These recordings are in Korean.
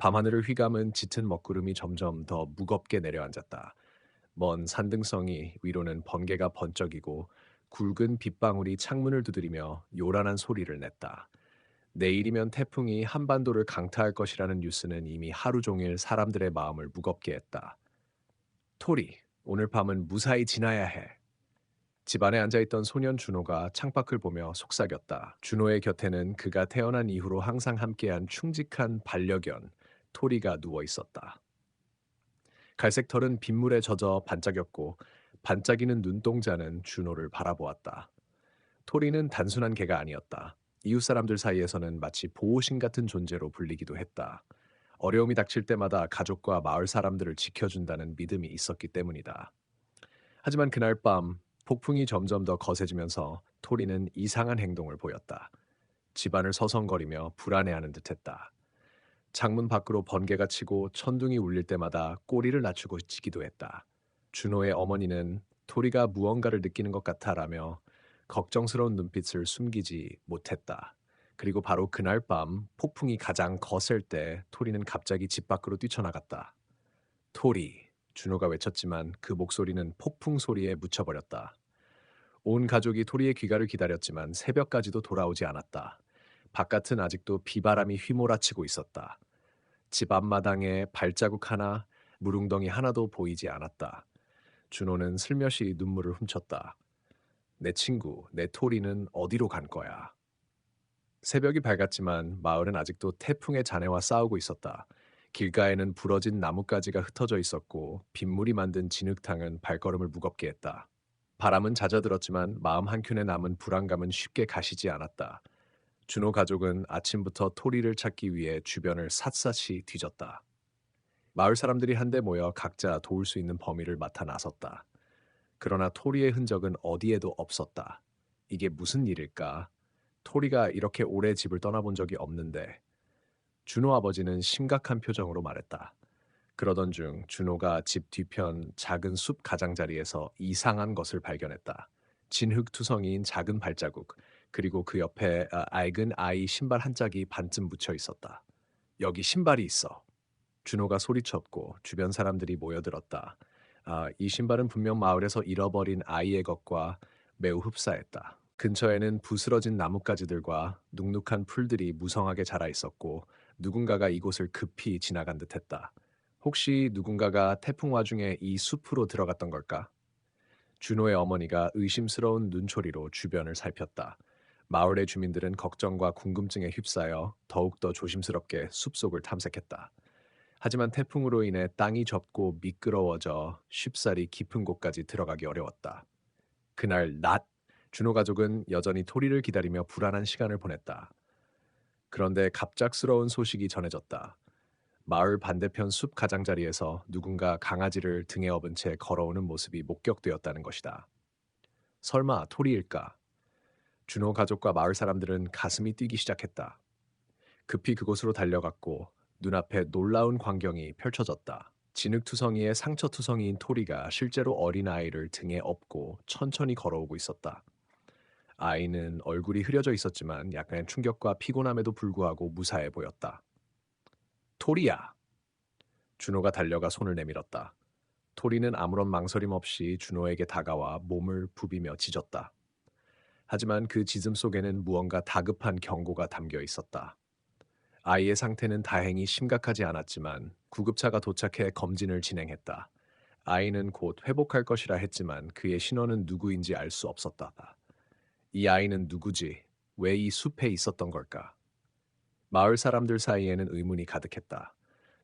밤하늘을 휘감은 짙은 먹구름이 점점 더 무겁게 내려앉았다. 먼 산등성이 위로는 번개가 번쩍이고 굵은 빗방울이 창문을 두드리며 요란한 소리를 냈다. 내일이면 태풍이 한반도를 강타할 것이라는 뉴스는 이미 하루 종일 사람들의 마음을 무겁게 했다. 토리, 오늘 밤은 무사히 지나야 해. 집안에 앉아있던 소년 준호가 창밖을 보며 속삭였다. 준호의 곁에는 그가 태어난 이후로 항상 함께한 충직한 반려견, 토리가 누워 있었다. 갈색 털은 빗물에 젖어 반짝였고 반짝이는 눈동자는 준호를 바라보았다. 토리는 단순한 개가 아니었다. 이웃 사람들 사이에서는 마치 보호신 같은 존재로 불리기도 했다. 어려움이 닥칠 때마다 가족과 마을 사람들을 지켜준다는 믿음이 있었기 때문이다. 하지만 그날 밤 폭풍이 점점 더 거세지면서 토리는 이상한 행동을 보였다. 집안을 서성거리며 불안해하는 듯했다. 창문 밖으로 번개가 치고 천둥이 울릴 때마다 꼬리를 낮추고 짖기도 했다. 준호의 어머니는 토리가 무언가를 느끼는 것 같아라며 걱정스러운 눈빛을 숨기지 못했다. 그리고 바로 그날 밤 폭풍이 가장 거셀 때 토리는 갑자기 집 밖으로 뛰쳐나갔다. 토리, 준호가 외쳤지만 그 목소리는 폭풍 소리에 묻혀버렸다. 온 가족이 토리의 귀가를 기다렸지만 새벽까지도 돌아오지 않았다. 바깥은 아직도 비바람이 휘몰아치고 있었다. 집 앞마당에 발자국 하나, 무릉덩이 하나도 보이지 않았다. 준호는 슬며시 눈물을 훔쳤다. 내 친구, 내 토리는 어디로 간 거야? 새벽이 밝았지만 마을은 아직도 태풍의 잔해와 싸우고 있었다. 길가에는 부러진 나뭇가지가 흩어져 있었고 빗물이 만든 진흙탕은 발걸음을 무겁게 했다. 바람은 잦아들었지만 마음 한켠에 남은 불안감은 쉽게 가시지 않았다. 준호 가족은 아침부터 토리를 찾기 위해 주변을 샅샅이 뒤졌다. 마을 사람들이 한데 모여 각자 도울 수 있는 범위를 맡아 나섰다. 그러나 토리의 흔적은 어디에도 없었다. 이게 무슨 일일까? 토리가 이렇게 오래 집을 떠나본 적이 없는데. 준호 아버지는 심각한 표정으로 말했다. 그러던 중 준호가 집 뒤편 작은 숲 가장자리에서 이상한 것을 발견했다. 진흙투성이인 작은 발자국, 그리고 그 옆에 낡은 아이 신발 한 짝이 반쯤 묻혀 있었다. 여기 신발이 있어. 준호가 소리쳤고 주변 사람들이 모여들었다. 이 신발은 분명 마을에서 잃어버린 아이의 것과 매우 흡사했다. 근처에는 부스러진 나뭇가지들과 눅눅한 풀들이 무성하게 자라 있었고 누군가가 이곳을 급히 지나간 듯했다. 혹시 누군가가 태풍 와중에 이 숲으로 들어갔던 걸까? 준호의 어머니가 의심스러운 눈초리로 주변을 살폈다. 마을의 주민들은 걱정과 궁금증에 휩싸여 더욱더 조심스럽게 숲속을 탐색했다. 하지만 태풍으로 인해 땅이 좁고 미끄러워져 쉽사리 깊은 곳까지 들어가기 어려웠다. 그날 낮, 준호 가족은 여전히 토리를 기다리며 불안한 시간을 보냈다. 그런데 갑작스러운 소식이 전해졌다. 마을 반대편 숲 가장자리에서 누군가 강아지를 등에 업은 채 걸어오는 모습이 목격되었다는 것이다. 설마 토리일까? 준호 가족과 마을 사람들은 가슴이 뛰기 시작했다. 급히 그곳으로 달려갔고 눈앞에 놀라운 광경이 펼쳐졌다. 진흙투성이의 상처투성이인 토리가 실제로 어린아이를 등에 업고 천천히 걸어오고 있었다. 아이는 얼굴이 흐려져 있었지만 약간의 충격과 피곤함에도 불구하고 무사해 보였다. 토리야! 준호가 달려가 손을 내밀었다. 토리는 아무런 망설임 없이 준호에게 다가와 몸을 부비며 짖었다. 하지만 그 짖음 속에는 무언가 다급한 경고가 담겨 있었다. 아이의 상태는 다행히 심각하지 않았지만 구급차가 도착해 검진을 진행했다. 아이는 곧 회복할 것이라 했지만 그의 신원은 누구인지 알 수 없었다. 이 아이는 누구지? 왜 이 숲에 있었던 걸까? 마을 사람들 사이에는 의문이 가득했다.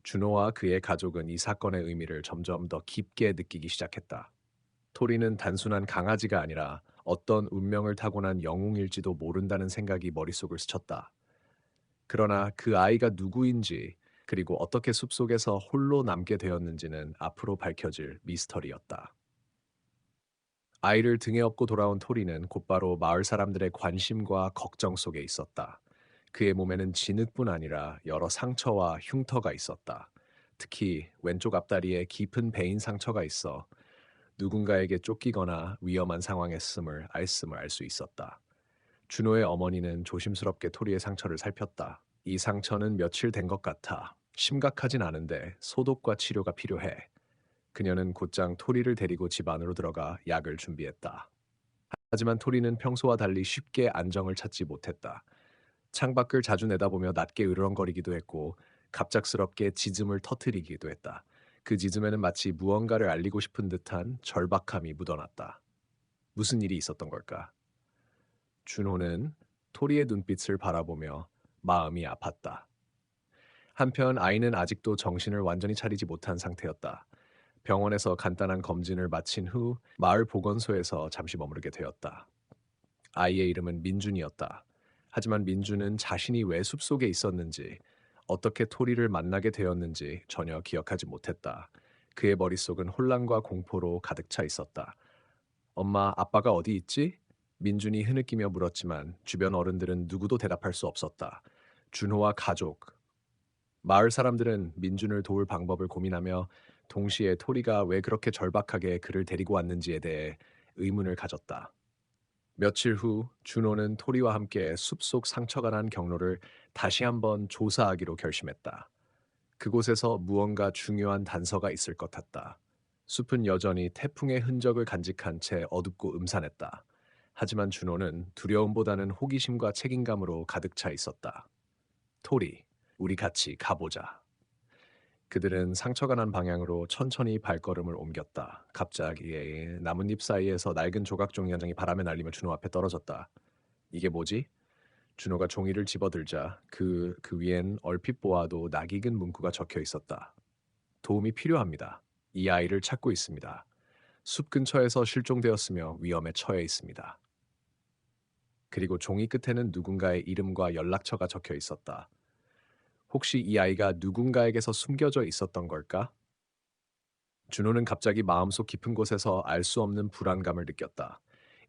준호와 그의 가족은 이 사건의 의미를 점점 더 깊게 느끼기 시작했다. 토리는 단순한 강아지가 아니라 어떤 운명을 타고난 영웅일지도 모른다는 생각이 머릿속을 스쳤다. 그러나 그 아이가 누구인지 그리고 어떻게 숲속에서 홀로 남게 되었는지는 앞으로 밝혀질 미스터리였다. 아이를 등에 업고 돌아온 토리는 곧바로 마을 사람들의 관심과 걱정 속에 있었다. 그의 몸에는 진흙뿐 아니라 여러 상처와 흉터가 있었다. 특히 왼쪽 앞다리에 깊은 베인 상처가 있어 누군가에게 쫓기거나 위험한 상황에 있음을 알 수 있었다. 준호의 어머니는 조심스럽게 토리의 상처를 살폈다. 이 상처는 며칠 된 것 같아. 심각하진 않은데 소독과 치료가 필요해. 그녀는 곧장 토리를 데리고 집 안으로 들어가 약을 준비했다. 하지만 토리는 평소와 달리 쉽게 안정을 찾지 못했다. 창밖을 자주 내다보며 낮게 으르렁거리기도 했고 갑작스럽게 짖음을 터뜨리기도 했다. 그 짖음에는 마치 무언가를 알리고 싶은 듯한 절박함이 묻어났다. 무슨 일이 있었던 걸까? 준호는 토리의 눈빛을 바라보며 마음이 아팠다. 한편 아이는 아직도 정신을 완전히 차리지 못한 상태였다. 병원에서 간단한 검진을 마친 후 마을 보건소에서 잠시 머무르게 되었다. 아이의 이름은 민준이었다. 하지만 민준은 자신이 왜 숲속에 있었는지, 어떻게 토리를 만나게 되었는지 전혀 기억하지 못했다. 그의 머릿속은 혼란과 공포로 가득 차 있었다. 엄마, 아빠가 어디 있지? 민준이 흐느끼며 물었지만 주변 어른들은 누구도 대답할 수 없었다. 준호와 가족, 마을 사람들은 민준을 도울 방법을 고민하며 동시에 토리가 왜 그렇게 절박하게 그를 데리고 왔는지에 대해 의문을 가졌다. 며칠 후 준호는 토리와 함께 숲속 상처가 난 경로를 다시 한번 조사하기로 결심했다. 그곳에서 무언가 중요한 단서가 있을 것 같다. 숲은 여전히 태풍의 흔적을 간직한 채 어둡고 음산했다. 하지만 준호는 두려움보다는 호기심과 책임감으로 가득 차 있었다. 토리, 우리 같이 가보자. 그들은 상처가 난 방향으로 천천히 발걸음을 옮겼다. 갑자기 나뭇잎 사이에서 낡은 조각 종이 한 장이 바람에 날리며 준호 앞에 떨어졌다. 이게 뭐지? 준호가 종이를 집어들자 그 위엔 얼핏 보아도 낯익은 문구가 적혀 있었다. 도움이 필요합니다. 이 아이를 찾고 있습니다. 숲 근처에서 실종되었으며 위험에 처해 있습니다. 그리고 종이 끝에는 누군가의 이름과 연락처가 적혀 있었다. 혹시 이 아이가 누군가에게서 숨겨져 있었던 걸까? 준호는 갑자기 마음속 깊은 곳에서 알 수 없는 불안감을 느꼈다.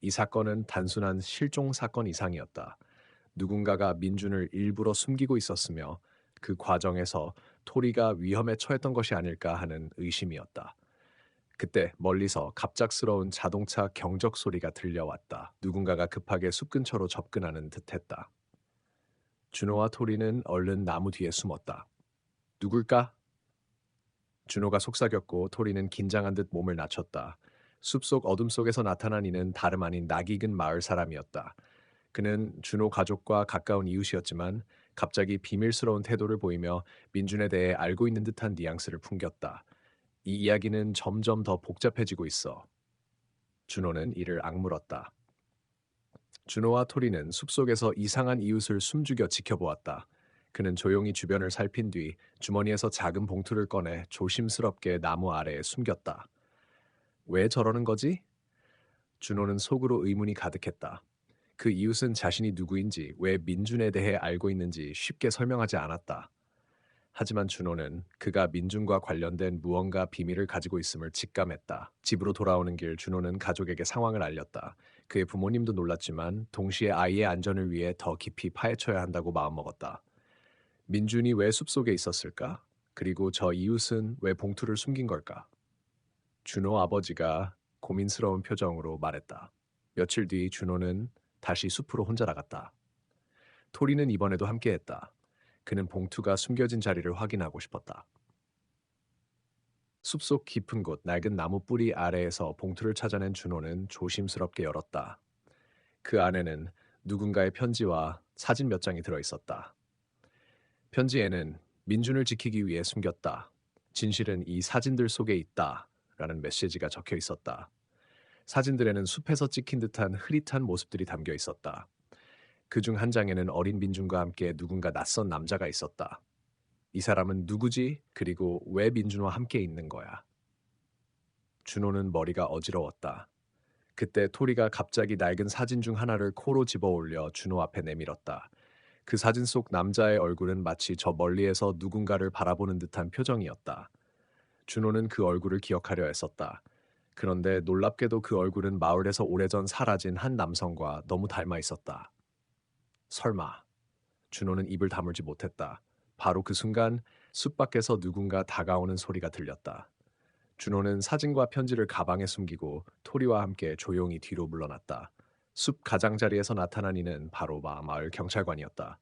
이 사건은 단순한 실종 사건 이상이었다. 누군가가 민준을 일부러 숨기고 있었으며 그 과정에서 토리가 위험에 처했던 것이 아닐까 하는 의심이었다. 그때 멀리서 갑작스러운 자동차 경적 소리가 들려왔다. 누군가가 급하게 숲 근처로 접근하는 듯했다. 준호와 토리는 얼른 나무 뒤에 숨었다. 누굴까? 준호가 속삭였고 토리는 긴장한 듯 몸을 낮췄다. 숲속 어둠 속에서 나타난 이는 다름 아닌 낯익은 마을 사람이었다. 그는 준호 가족과 가까운 이웃이었지만 갑자기 비밀스러운 태도를 보이며 민준에 대해 알고 있는 듯한 뉘앙스를 풍겼다. 이 이야기는 점점 더 복잡해지고 있어. 준호는 이를 악물었다. 준호와 토리는 숲속에서 이상한 이웃을 숨죽여 지켜보았다. 그는 조용히 주변을 살핀 뒤 주머니에서 작은 봉투를 꺼내 조심스럽게 나무 아래에 숨겼다. 왜 저러는 거지? 준호는 속으로 의문이 가득했다. 그 이웃은 자신이 누구인지, 왜 민준에 대해 알고 있는지 쉽게 설명하지 않았다. 하지만 준호는 그가 민준과 관련된 무언가 비밀을 가지고 있음을 직감했다. 집으로 돌아오는 길 준호는 가족에게 상황을 알렸다. 그의 부모님도 놀랐지만 동시에 아이의 안전을 위해 더 깊이 파헤쳐야 한다고 마음먹었다. 민준이 왜 숲속에 있었을까? 그리고 저 이웃은 왜 봉투를 숨긴 걸까? 준호 아버지가 고민스러운 표정으로 말했다. 며칠 뒤 준호는 다시 숲으로 혼자 나갔다. 토리는 이번에도 함께했다. 그는 봉투가 숨겨진 자리를 확인하고 싶었다. 숲속 깊은 곳 낡은 나무 뿌리 아래에서 봉투를 찾아낸 준호는 조심스럽게 열었다. 그 안에는 누군가의 편지와 사진 몇 장이 들어 있었다. 편지에는 민준을 지키기 위해 숨겼다. 진실은 이 사진들 속에 있다. 라는 메시지가 적혀 있었다. 사진들에는 숲에서 찍힌 듯한 흐릿한 모습들이 담겨 있었다. 그중 한 장에는 어린 민준과 함께 누군가 낯선 남자가 있었다. 이 사람은 누구지? 그리고 왜 민준과 함께 있는 거야? 준호는 머리가 어지러웠다. 그때 토리가 갑자기 낡은 사진 중 하나를 코로 집어 올려 준호 앞에 내밀었다. 그 사진 속 남자의 얼굴은 마치 저 멀리에서 누군가를 바라보는 듯한 표정이었다. 준호는 그 얼굴을 기억하려 했었다. 그런데 놀랍게도 그 얼굴은 마을에서 오래전 사라진 한 남성과 너무 닮아 있었다. 설마. 준호는 입을 다물지 못했다. 바로 그 순간 숲 밖에서 누군가 다가오는 소리가 들렸다. 준호는 사진과 편지를 가방에 숨기고 토리와 함께 조용히 뒤로 물러났다. 숲 가장자리에서 나타난 이는 바로 마을 경찰관이었다.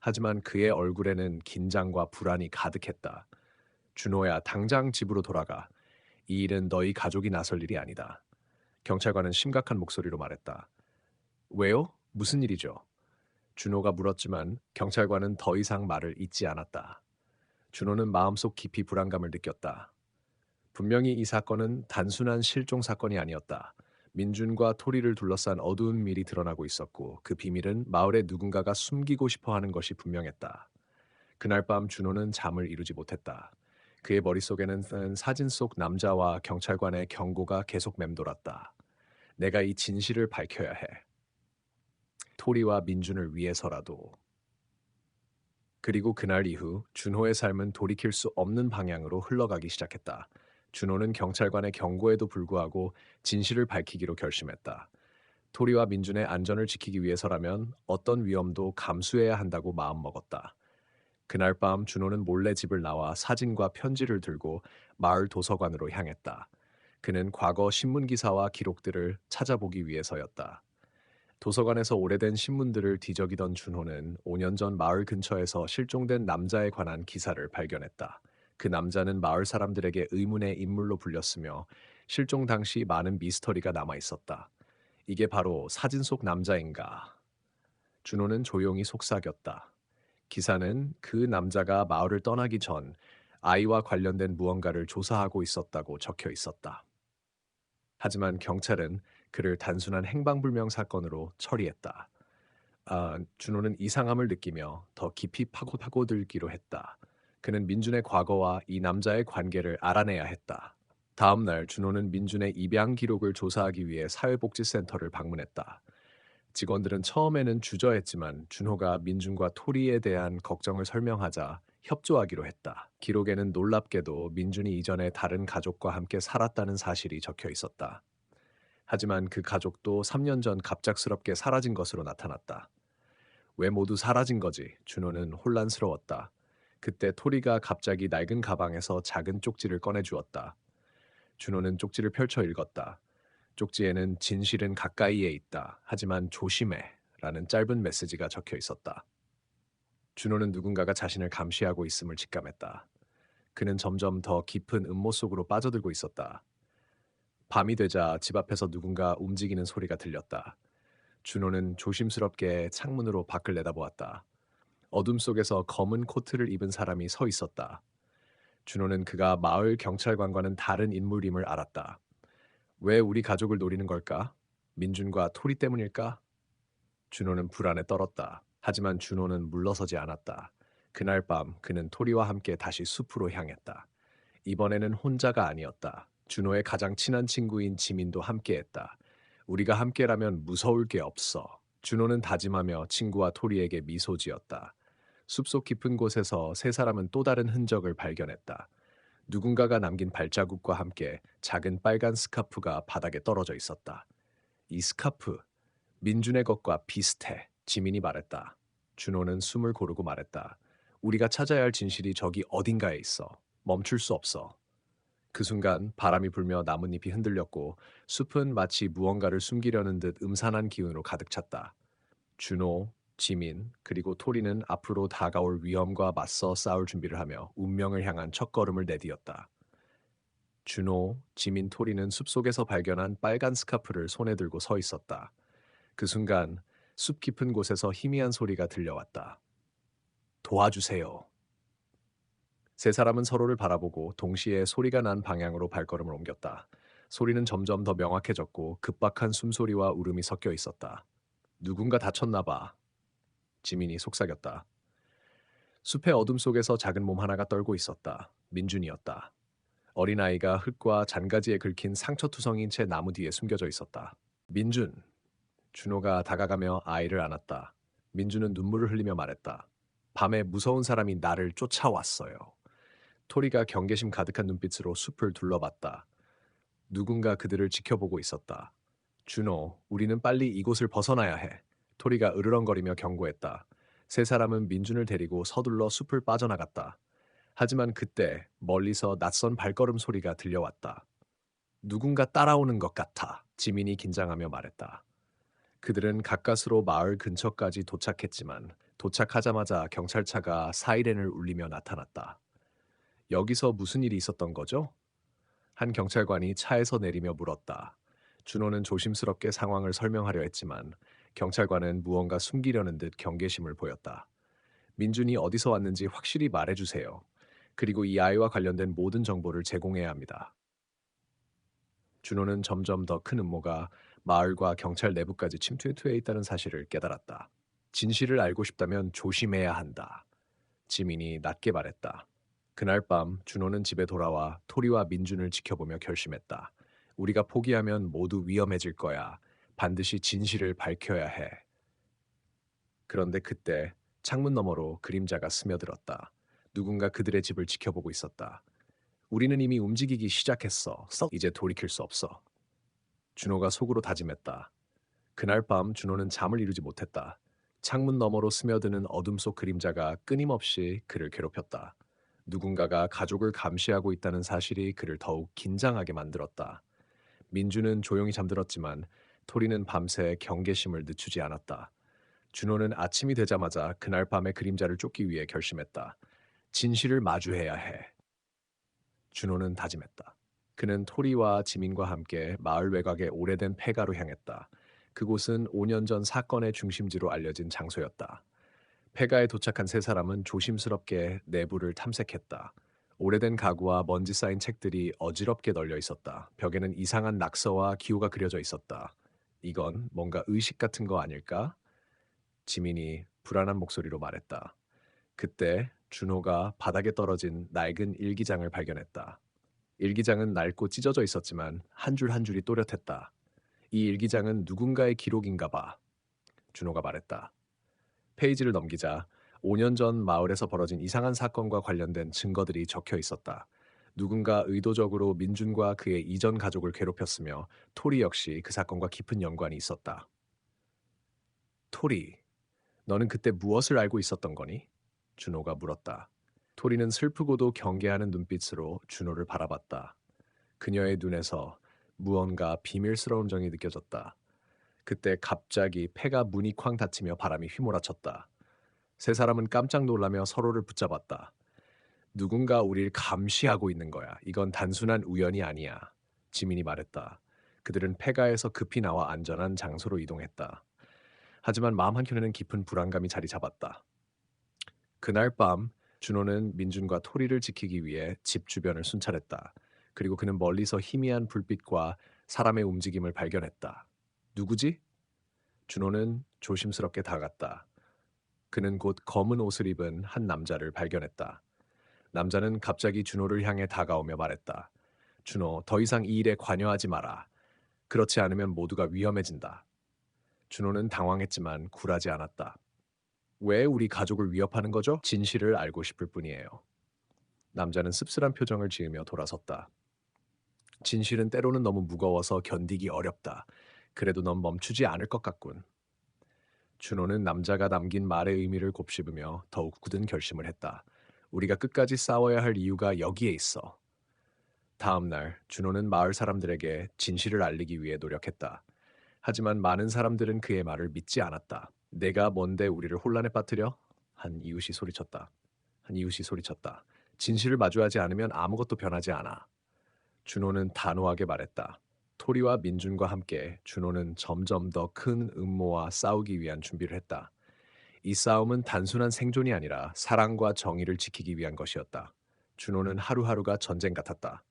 하지만 그의 얼굴에는 긴장과 불안이 가득했다. 준호야, 당장 집으로 돌아가. 이 일은 너희 가족이 나설 일이 아니다. 경찰관은 심각한 목소리로 말했다. 왜요? 무슨 일이죠? 준호가 물었지만 경찰관은 더 이상 말을 잇지 않았다. 준호는 마음속 깊이 불안감을 느꼈다. 분명히 이 사건은 단순한 실종 사건이 아니었다. 민준과 토리를 둘러싼 어두운 미이 드러나고 있었고 그 비밀은 마을에 누군가가 숨기고 싶어 하는 것이 분명했다. 그날 밤 준호는 잠을 이루지 못했다. 그의 머릿속에는 사진 속 남자와 경찰관의 경고가 계속 맴돌았다. 내가 이 진실을 밝혀야 해. 토리와 민준을 위해서라도. 그리고 그날 이후 준호의 삶은 돌이킬 수 없는 방향으로 흘러가기 시작했다. 준호는 경찰관의 경고에도 불구하고 진실을 밝히기로 결심했다. 토리와 민준의 안전을 지키기 위해서라면 어떤 위험도 감수해야 한다고 마음먹었다. 그날 밤 준호는 몰래 집을 나와 사진과 편지를 들고 마을 도서관으로 향했다. 그는 과거 신문 기사와 기록들을 찾아보기 위해서였다. 도서관에서 오래된 신문들을 뒤적이던 준호는 5년 전 마을 근처에서 실종된 남자에 관한 기사를 발견했다. 그 남자는 마을 사람들에게 의문의 인물로 불렸으며 실종 당시 많은 미스터리가 남아 있었다. 이게 바로 사진 속 남자인가? 준호는 조용히 속삭였다. 기사는 그 남자가 마을을 떠나기 전 아이와 관련된 무언가를 조사하고 있었다고 적혀 있었다. 하지만 경찰은 그를 단순한 행방불명 사건으로 처리했다. 준호는 이상함을 느끼며 더 깊이 파고들기로 했다. 그는 민준의 과거와 이 남자의 관계를 알아내야 했다. 다음 날 준호는 민준의 입양 기록을 조사하기 위해 사회복지센터를 방문했다. 직원들은 처음에는 주저했지만 준호가 민준과 토리에 대한 걱정을 설명하자 협조하기로 했다. 기록에는 놀랍게도 민준이 이전에 다른 가족과 함께 살았다는 사실이 적혀 있었다. 하지만 그 가족도 3년 전 갑작스럽게 사라진 것으로 나타났다. 왜 모두 사라진 거지? 준호는 혼란스러웠다. 그때 토리가 갑자기 낡은 가방에서 작은 쪽지를 꺼내 주었다. 준호는 쪽지를 펼쳐 읽었다. 쪽지에는 진실은 가까이에 있다. 하지만 조심해. 라는 짧은 메시지가 적혀 있었다. 준호는 누군가가 자신을 감시하고 있음을 직감했다. 그는 점점 더 깊은 음모 속으로 빠져들고 있었다. 밤이 되자 집 앞에서 누군가 움직이는 소리가 들렸다. 준호는 조심스럽게 창문으로 밖을 내다보았다. 어둠 속에서 검은 코트를 입은 사람이 서 있었다. 준호는 그가 마을 경찰관과는 다른 인물임을 알았다. 왜 우리 가족을 노리는 걸까? 민준과 토리 때문일까? 준호는 불안에 떨었다. 하지만 준호는 물러서지 않았다. 그날 밤 그는 토리와 함께 다시 숲으로 향했다. 이번에는 혼자가 아니었다. 준호의 가장 친한 친구인 지민도 함께했다. 우리가 함께라면 무서울 게 없어. 준호는 다짐하며 친구와 토리에게 미소 지었다. 숲속 깊은 곳에서 세 사람은 또 다른 흔적을 발견했다. 누군가가 남긴 발자국과 함께 작은 빨간 스카프가 바닥에 떨어져 있었다. 이 스카프, 민준의 것과 비슷해. 지민이 말했다. 준호는 숨을 고르고 말했다. 우리가 찾아야 할 진실이 저기 어딘가에 있어. 멈출 수 없어. 그 순간 바람이 불며 나뭇잎이 흔들렸고 숲은 마치 무언가를 숨기려는 듯 음산한 기운으로 가득 찼다. 준호, 지민, 그리고 토리는 앞으로 다가올 위험과 맞서 싸울 준비를 하며 운명을 향한 첫걸음을 내디뎠다. 준호, 지민, 토리는 숲속에서 발견한 빨간 스카프를 손에 들고 서 있었다. 그 순간 숲 깊은 곳에서 희미한 소리가 들려왔다. 도와주세요. 세 사람은 서로를 바라보고 동시에 소리가 난 방향으로 발걸음을 옮겼다. 소리는 점점 더 명확해졌고 급박한 숨소리와 울음이 섞여 있었다. 누군가 다쳤나 봐. 지민이 속삭였다. 숲의 어둠 속에서 작은 몸 하나가 떨고 있었다. 민준이었다. 어린아이가 흙과 잔가지에 긁힌 상처투성인 채 나무 뒤에 숨겨져 있었다. 민준. 준호가 다가가며 아이를 안았다. 민준은 눈물을 흘리며 말했다. 밤에 무서운 사람이 나를 쫓아왔어요. 토리가 경계심 가득한 눈빛으로 숲을 둘러봤다. 누군가 그들을 지켜보고 있었다. 준호, 우리는 빨리 이곳을 벗어나야 해. 토리가 으르렁거리며 경고했다. 세 사람은 민준을 데리고 서둘러 숲을 빠져나갔다. 하지만 그때 멀리서 낯선 발걸음 소리가 들려왔다. 누군가 따라오는 것 같아. 지민이 긴장하며 말했다. 그들은 가까스로 마을 근처까지 도착했지만 도착하자마자 경찰차가 사이렌을 울리며 나타났다. 여기서 무슨 일이 있었던 거죠? 한 경찰관이 차에서 내리며 물었다. 준호는 조심스럽게 상황을 설명하려 했지만 경찰관은 무언가 숨기려는 듯 경계심을 보였다. 민준이 어디서 왔는지 확실히 말해주세요. 그리고 이 아이와 관련된 모든 정보를 제공해야 합니다. 준호는 점점 더 큰 음모가 마을과 경찰 내부까지 침투해 있다는 사실을 깨달았다. 진실을 알고 싶다면 조심해야 한다. 지민이 낮게 말했다. 그날 밤 준호는 집에 돌아와 토리와 민준을 지켜보며 결심했다. 우리가 포기하면 모두 위험해질 거야. 반드시 진실을 밝혀야 해. 그런데 그때 창문 너머로 그림자가 스며들었다. 누군가 그들의 집을 지켜보고 있었다. 우리는 이미 움직이기 시작했어. 이제 돌이킬 수 없어. 준호가 속으로 다짐했다. 그날 밤 준호는 잠을 이루지 못했다. 창문 너머로 스며드는 어둠 속 그림자가 끊임없이 그를 괴롭혔다. 누군가가 가족을 감시하고 있다는 사실이 그를 더욱 긴장하게 만들었다. 민주는 조용히 잠들었지만 토리는 밤새 경계심을 늦추지 않았다. 준호는 아침이 되자마자 그날 밤의 그림자를 쫓기 위해 결심했다. 진실을 마주해야 해. 준호는 다짐했다. 그는 토리와 지민과 함께 마을 외곽의 오래된 폐가로 향했다. 그곳은 5년 전 사건의 중심지로 알려진 장소였다. 폐가에 도착한 세 사람은 조심스럽게 내부를 탐색했다. 오래된 가구와 먼지 쌓인 책들이 어지럽게 널려 있었다. 벽에는 이상한 낙서와 기호가 그려져 있었다. 이건 뭔가 의식 같은 거 아닐까? 지민이 불안한 목소리로 말했다. 그때 준호가 바닥에 떨어진 낡은 일기장을 발견했다. 일기장은 낡고 찢어져 있었지만 한 줄 한 줄이 또렷했다. 이 일기장은 누군가의 기록인가 봐. 준호가 말했다. 페이지를 넘기자 5년 전 마을에서 벌어진 이상한 사건과 관련된 증거들이 적혀 있었다. 누군가 의도적으로 민준과 그의 이전 가족을 괴롭혔으며 토리 역시 그 사건과 깊은 연관이 있었다. 토리, 너는 그때 무엇을 알고 있었던 거니? 준호가 물었다. 토리는 슬프고도 경계하는 눈빛으로 준호를 바라봤다. 그녀의 눈에서 무언가 비밀스러운 정이 느껴졌다. 그때 갑자기 폐가 문이 쾅 닫히며 바람이 휘몰아쳤다. 세 사람은 깜짝 놀라며 서로를 붙잡았다. 누군가 우릴 감시하고 있는 거야. 이건 단순한 우연이 아니야. 지민이 말했다. 그들은 폐가에서 급히 나와 안전한 장소로 이동했다. 하지만 마음 한켠에는 깊은 불안감이 자리 잡았다. 그날 밤 준호는 민준과 토리를 지키기 위해 집 주변을 순찰했다. 그리고 그는 멀리서 희미한 불빛과 사람의 움직임을 발견했다. 누구지? 준호는 조심스럽게 다가갔다. 그는 곧 검은 옷을 입은 한 남자를 발견했다. 남자는 갑자기 준호를 향해 다가오며 말했다. 준호, 더 이상 이 일에 관여하지 마라. 그렇지 않으면 모두가 위험해진다. 준호는 당황했지만 굴하지 않았다. 왜 우리 가족을 위협하는 거죠? 진실을 알고 싶을 뿐이에요. 남자는 씁쓸한 표정을 지으며 돌아섰다. 진실은 때로는 너무 무거워서 견디기 어렵다. 그래도 넌 멈추지 않을 것 같군. 준호는 남자가 남긴 말의 의미를 곱씹으며 더욱 굳은 결심을 했다. 우리가 끝까지 싸워야 할 이유가 여기에 있어. 다음 날 준호는 마을 사람들에게 진실을 알리기 위해 노력했다. 하지만 많은 사람들은 그의 말을 믿지 않았다. 내가 뭔데 우리를 혼란에 빠뜨려? 한 이웃이 소리쳤다. 진실을 마주하지 않으면 아무것도 변하지 않아. 준호는 단호하게 말했다. 토리와 민준과 함께 준호는 점점 더 큰 음모와 싸우기 위한 준비를 했다. 이 싸움은 단순한 생존이 아니라 사랑과 정의를 지키기 위한 것이었다. 준호는 하루하루가 전쟁 같았다.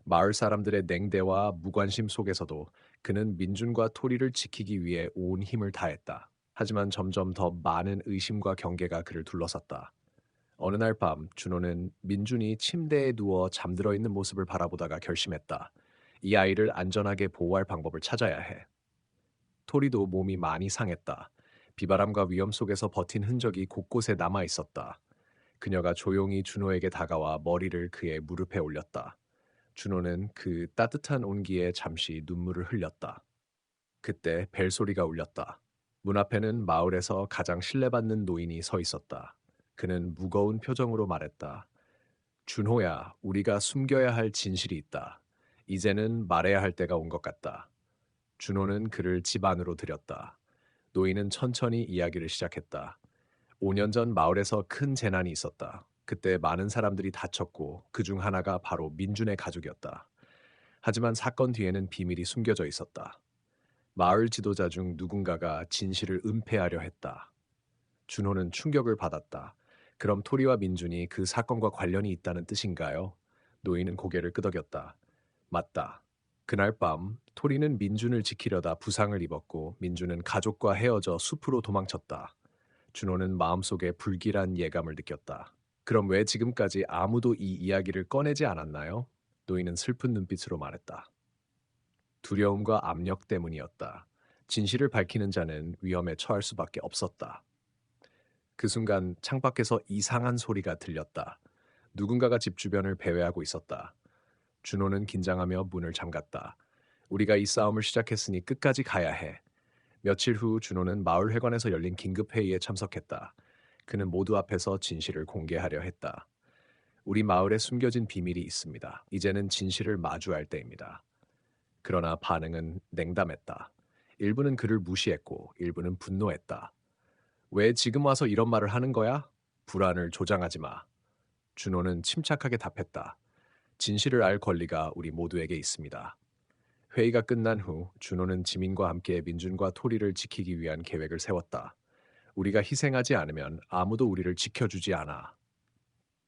마을 사람들의 냉대와 무관심 속에서도 그는 민준과 토리를 지키기 위해 온 힘을 다했다. 하지만 점점 더 많은 의심과 경계가 그를 둘러쌌다. 어느 날 밤 준호는 민준이 침대에 누워 잠들어 있는 모습을 바라보다가 결심했다. 이 아이를 안전하게 보호할 방법을 찾아야 해. 토리도 몸이 많이 상했다. 비바람과 위험 속에서 버틴 흔적이 곳곳에 남아 있었다. 그녀가 조용히 준호에게 다가와 머리를 그의 무릎에 올렸다. 준호는 그 따뜻한 온기에 잠시 눈물을 흘렸다. 그때 벨소리가 울렸다. 문 앞에는 마을에서 가장 신뢰받는 노인이 서 있었다. 그는 무거운 표정으로 말했다. 준호야, 우리가 숨겨야 할 진실이 있다. 이제는 말해야 할 때가 온 것 같다. 준호는 그를 집 안으로 들였다. 노인은 천천히 이야기를 시작했다. 5년 전 마을에서 큰 재난이 있었다. 그때 많은 사람들이 다쳤고 그중 하나가 바로 민준의 가족이었다. 하지만 사건 뒤에는 비밀이 숨겨져 있었다. 마을 지도자 중 누군가가 진실을 은폐하려 했다. 준호는 충격을 받았다. 그럼 토리와 민준이 그 사건과 관련이 있다는 뜻인가요? 노인은 고개를 끄덕였다. 맞다. 그날 밤 토리는 민준을 지키려다 부상을 입었고 민준은 가족과 헤어져 숲으로 도망쳤다. 준호는 마음속에 불길한 예감을 느꼈다. 그럼 왜 지금까지 아무도 이 이야기를 꺼내지 않았나요? 노인은 슬픈 눈빛으로 말했다. 두려움과 압력 때문이었다. 진실을 밝히는 자는 위험에 처할 수밖에 없었다. 그 순간 창밖에서 이상한 소리가 들렸다. 누군가가 집 주변을 배회하고 있었다. 준호는 긴장하며 문을 잠갔다. 우리가 이 싸움을 시작했으니 끝까지 가야 해. 며칠 후 준호는 마을 회관에서 열린 긴급 회의에 참석했다. 그는 모두 앞에서 진실을 공개하려 했다. 우리 마을에 숨겨진 비밀이 있습니다. 이제는 진실을 마주할 때입니다. 그러나 반응은 냉담했다. 일부는 그를 무시했고 일부는 분노했다. 왜 지금 와서 이런 말을 하는 거야? 불안을 조장하지 마. 준호는 침착하게 답했다. 진실을 알 권리가 우리 모두에게 있습니다. 회의가 끝난 후 준호는 지민과 함께 민준과 토리를 지키기 위한 계획을 세웠다. 우리가 희생하지 않으면 아무도 우리를 지켜주지 않아.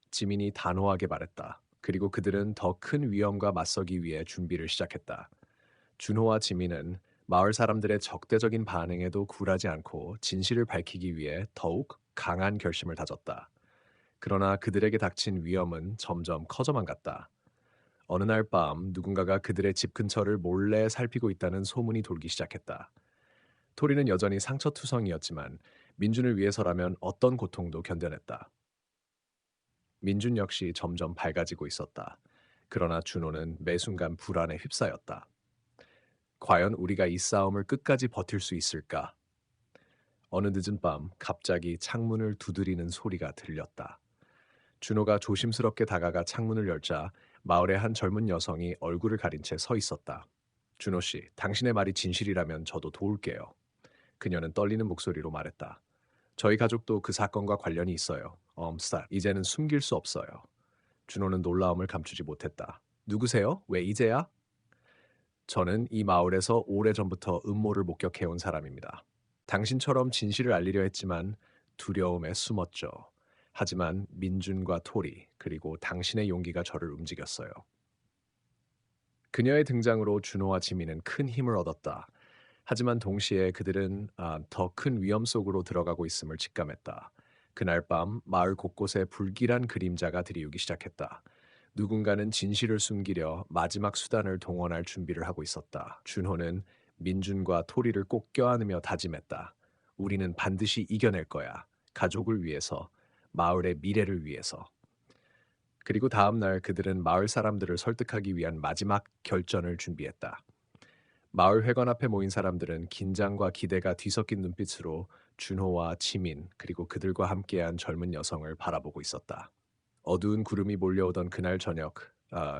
지민이 단호하게 말했다. 그리고 그들은 더 큰 위험과 맞서기 위해 준비를 시작했다. 준호와 지민은 마을 사람들의 적대적인 반응에도 굴하지 않고 진실을 밝히기 위해 더욱 강한 결심을 다졌다. 그러나 그들에게 닥친 위험은 점점 커져만 갔다. 어느 날 밤 누군가가 그들의 집 근처를 몰래 살피고 있다는 소문이 돌기 시작했다. 토리는 여전히 상처투성이었지만 민준을 위해서라면 어떤 고통도 견뎌냈다. 민준 역시 점점 밝아지고 있었다. 그러나 준호는 매 순간 불안에 휩싸였다. 과연 우리가 이 싸움을 끝까지 버틸 수 있을까? 어느 늦은 밤 갑자기 창문을 두드리는 소리가 들렸다. 준호가 조심스럽게 다가가 창문을 열자 마을의 한 젊은 여성이 얼굴을 가린 채 서 있었다. 준호 씨, 당신의 말이 진실이라면 저도 도울게요. 그녀는 떨리는 목소리로 말했다. 저희 가족도 그 사건과 관련이 있어요. 이제는 숨길 수 없어요. 준호는 놀라움을 감추지 못했다. 누구세요? 왜 이제야? 저는 이 마을에서 오래전부터 음모를 목격해온 사람입니다. 당신처럼 진실을 알리려 했지만 두려움에 숨었죠. 하지만 민준과 토리, 그리고 당신의 용기가 저를 움직였어요. 그녀의 등장으로 준호와 지민은 큰 힘을 얻었다. 하지만 동시에 그들은 더 큰 위험 속으로 들어가고 있음을 직감했다. 그날 밤 마을 곳곳에 불길한 그림자가 드리우기 시작했다. 누군가는 진실을 숨기려 마지막 수단을 동원할 준비를 하고 있었다. 준호는 민준과 토리를 꼭 껴안으며 다짐했다. 우리는 반드시 이겨낼 거야. 가족을 위해서, 마을의 미래를 위해서. 그리고 다음 날 그들은 마을 사람들을 설득하기 위한 마지막 결전을 준비했다. 마을 회관 앞에 모인 사람들은 긴장과 기대가 뒤섞인 눈빛으로 준호와 지민 그리고 그들과 함께한 젊은 여성을 바라보고 있었다. 어두운 구름이 몰려오던 그날 저녁,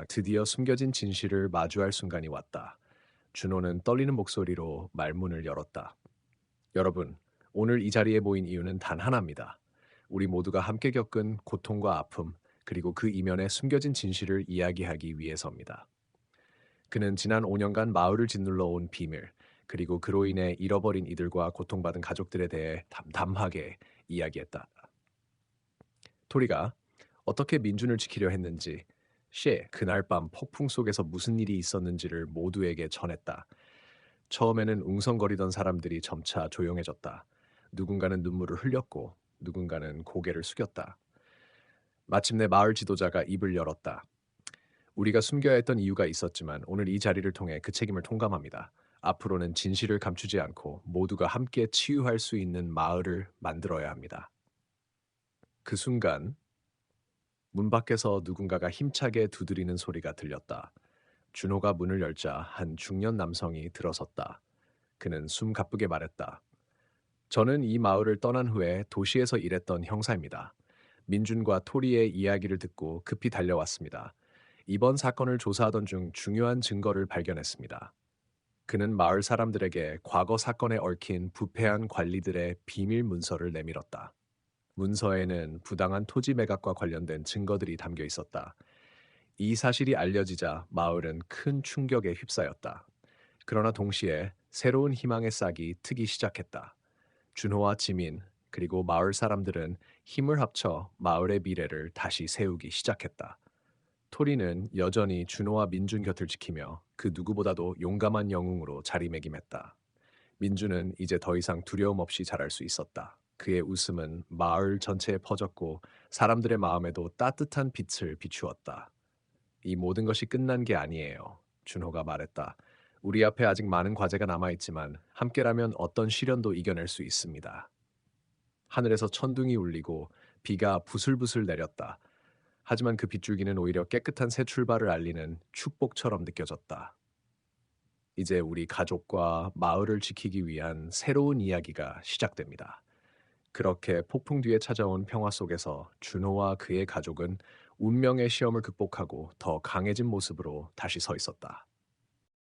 드디어 숨겨진 진실을 마주할 순간이 왔다. 준호는 떨리는 목소리로 말문을 열었다. 여러분, 오늘 이 자리에 모인 이유는 단 하나입니다. 우리 모두가 함께 겪은 고통과 아픔, 그리고 그 이면에 숨겨진 진실을 이야기하기 위해서입니다. 그는 지난 5년간 마을을 짓눌러 온 비밀, 그리고 그로 인해 잃어버린 이들과 고통받은 가족들에 대해 담담하게 이야기했다. 토리가 어떻게 민준을 지키려 했는지, 그날 밤 폭풍 속에서 무슨 일이 있었는지를 모두에게 전했다. 처음에는 웅성거리던 사람들이 점차 조용해졌다. 누군가는 눈물을 흘렸고 누군가는 고개를 숙였다. 마침내 마을 지도자가 입을 열었다. 우리가 숨겨야 했던 이유가 있었지만 오늘 이 자리를 통해 그 책임을 통감합니다. 앞으로는 진실을 감추지 않고 모두가 함께 치유할 수 있는 마을을 만들어야 합니다. 그 순간 문 밖에서 누군가가 힘차게 두드리는 소리가 들렸다. 준호가 문을 열자 한 중년 남성이 들어섰다. 그는 숨 가쁘게 말했다. 저는 이 마을을 떠난 후에 도시에서 일했던 형사입니다. 민준과 토리의 이야기를 듣고 급히 달려왔습니다. 이번 사건을 조사하던 중 중요한 증거를 발견했습니다. 그는 마을 사람들에게 과거 사건에 얽힌 부패한 관리들의 비밀 문서를 내밀었다. 문서에는 부당한 토지 매각과 관련된 증거들이 담겨 있었다. 이 사실이 알려지자 마을은 큰 충격에 휩싸였다. 그러나 동시에 새로운 희망의 싹이 트기 시작했다. 준호와 지민, 그리고 마을 사람들은 힘을 합쳐 마을의 미래를 다시 세우기 시작했다. 토리는 여전히 준호와 민준 곁을 지키며 그 누구보다도 용감한 영웅으로 자리매김했다. 민준은 이제 더 이상 두려움 없이 자랄 수 있었다. 그의 웃음은 마을 전체에 퍼졌고 사람들의 마음에도 따뜻한 빛을 비추었다. 이 모든 것이 끝난 게 아니에요. 준호가 말했다. 우리 앞에 아직 많은 과제가 남아있지만 함께라면 어떤 시련도 이겨낼 수 있습니다. 하늘에서 천둥이 울리고 비가 부슬부슬 내렸다. 하지만 그 빗줄기는 오히려 깨끗한 새 출발을 알리는 축복처럼 느껴졌다. 이제 우리 가족과 마을을 지키기 위한 새로운 이야기가 시작됩니다. 그렇게 폭풍 뒤에 찾아온 평화 속에서 준호와 그의 가족은 운명의 시험을 극복하고 더 강해진 모습으로 다시 서 있었다.